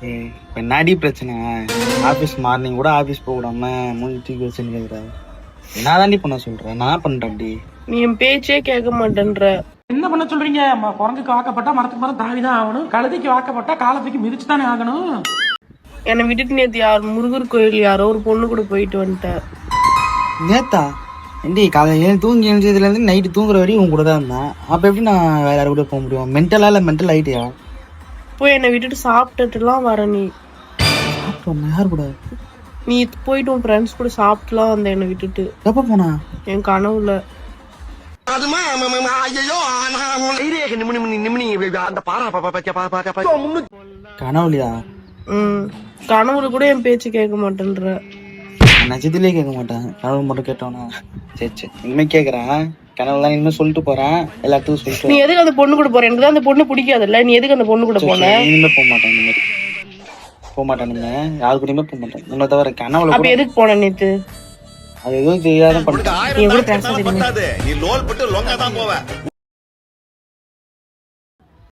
இப்ப என்னடி பிரச்சனை? ஆபீஸ் மார்னிங் கூட ஆபீஸ் போக விடாம மூஞ்சி தூக்கி வச்சுன்னு கேக்குறாரு. நான் தாண்டி பண்ண சொல்றேன், நான் பண்றேன். அப்படி நீ என் பேச்சே கேட்க மாட்டேன்ற. என்ன பண்ண சொல்றீங்க? குரங்குக்கு வாக்கப்பட்டா மரத்துக்கு மரம் தாவிதான் ஆகணும், கழுதைக்கு வாக்கப்பட்டா காலத்துக்கு மிதிச்சு தானே ஆகணும். என்னை விட்டுட்டு நேத்து முருகர் கோயில் யாரோ ஒரு பொண்ணு கூட போயிட்டு வந்துட்டேன். நேத்தா? ஏண்டி காலையில தூங்கி எழுந்ததுல இருந்து நைட்டு தூங்குற வரையும் உன் கூட தான் இருந்தேன். அப்ப எப்படி நான் வேற யாரு கூட போக முடியும்? மென்டலா இல்ல மென்டல் ஆயிட்டியா? போய் என்னை விட்டுட்டு சாப்பிட்டுட்டுலாம் வர நீ. யார் கூட? நீ போயிட்டு உன் ஃப்ரெண்ட்ஸ் கூட சாப்பிட்டுலாம் வந்த என்னை விட்டுட்டு. எப்ப போனா? என் கனவுல. கனவுலையா? கனவுல கூட என் பேச்சு கேட்க மாட்டேன்ற. நட்சத்திலே கேட்க மாட்டேன், கனவு மட்டும் கேட்டோன்னா. சரி சரி, இனிமே கேக்குறேன். கனவுலாம் இனிமே சொல்லிட்டு போறேன், எல்லாத்துக்கும் சொல்லிட்டு. நீ எதுக்கு அந்த பொண்ணு கூட போற? எனக்கு தான் அந்த பொண்ணு பிடிக்காதுல்ல, நீ எதுக்கு அந்த பொண்ணு கூட போன? இனிமே போக மாட்டேன், இந்த மாதிரி போக மாட்டேன். நீங்க யாரு கூடயுமே போக மாட்டேன் உன்னை தவிர. கனவுல அப்ப எதுக்கு போன நேத்து? அது எதுவும் தெரியாத பண்ணிட்டேன். நீ கூட பேச தெரியும். நீ லோல் பட்டு லொங்கா தான் போவ.